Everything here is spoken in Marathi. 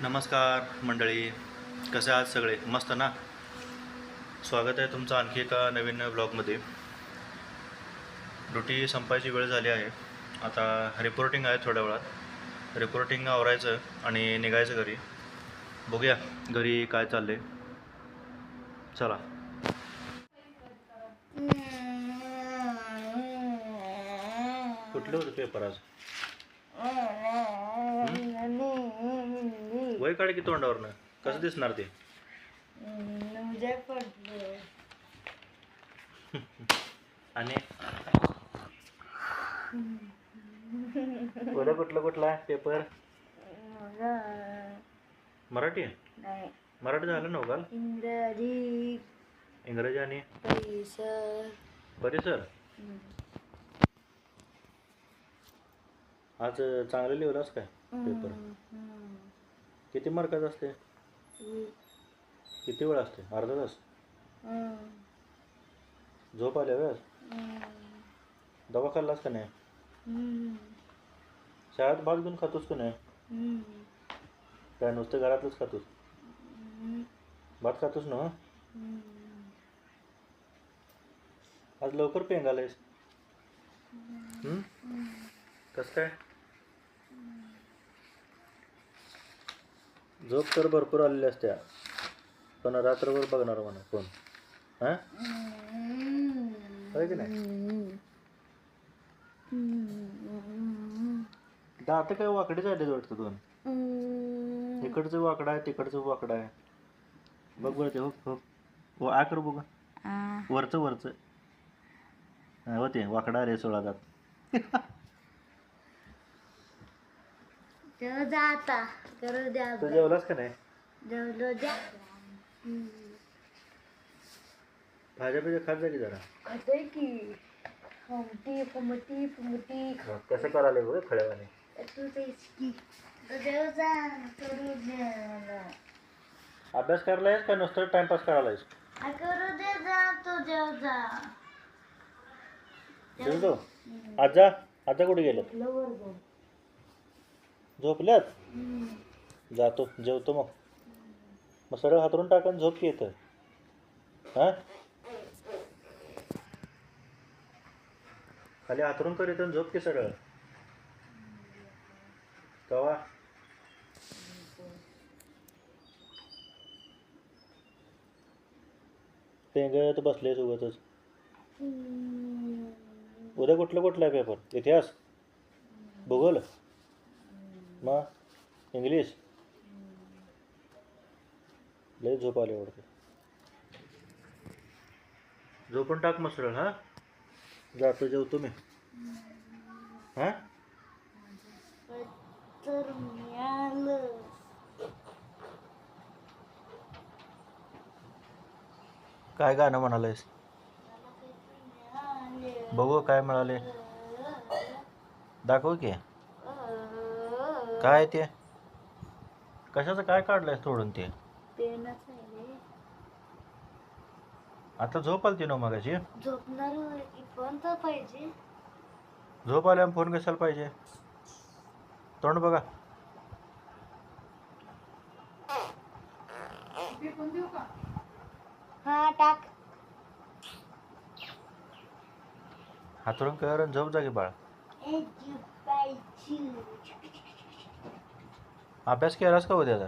नमस्कार मंडळी, कसे आहात सगळे? मस्त ना. स्वागत आहे तुमचं आणखी एका नवीन ब्लॉगमध्ये. ड्युटी संपायची वेळ झाली आहे. आता रिपोर्टिंग आहे, थोड्या वेळात रिपोर्टिंग आवरायचं आणि निघायचं घरी. बघूया घरी काय चाललंय. चला. कुठले होते पेपर आज? वय काढ की तोंडावरनं, कसं दिसणार ते? आणि उद्या कुठला पेपर? मराठी. मराठी झालं नव्ह काल? इंग्रजी आणि परिसर. आज चांगलं लिहिलास काय पेपर? किती मार्काचं असते? किती वेळ असते? अर्धा तास. झोप आल्या वेळ? दवा खाल्लास का नाही? शाळेत भाग घेऊन खातोस का नाही? काय नुसतं घरातलंच खातोस? भात खातोस ना? आज लवकर पेंगालायस. कसं काय? झोप तर भरपूर आलेली असत्या, पण रात्रभर बघणार म्हणा कोण? हां, होय की नाही? दात काय वाकडे झाले वाटतं दोन. इकडचं वाकडं आहे, तिकडचं वाकडं आहे. बघ बरं ते. हो आ कर बघ. वरचं होते वाकडा रे 16 दात. तू जेवलास का नाही? भाज्या खात जा की जरा. कसं करायला बघ खळ्यावाने. अभ्यास करायलायस का नुसतं टाइमपास करायलायस? जेवतो. आजा कुठे गेले? झोपल्यात. जातो जेवतो मग सरळ हातरून टाकून झोप की येतं. हां, खाली हातरून कर येतं झोप की सरळ. कवा पेंगत बसलेस उगाचच. उद्या कुठला आहे पेपर? इतिहास, भूगोल, मग इंग्लिश. लय झोप आली वाटतं. झोपून टाक मग सरळ. हां, जातो जेवतो मी. हां, काय गाणं म्हणालायस? बघू काय मिळाले. दाखव की. काय ते? कशाचं काय काढलंयस तोडून ते? आता झोप आलती ना मगाशी. फोन तर पाहिजे. झोप आल्यावर फोन कशाला पाहिजे? तोंड बघा. हा टाक. हातरून कर आणि झोप जागी बाळ. अभ्यास केलास का उद्याचा?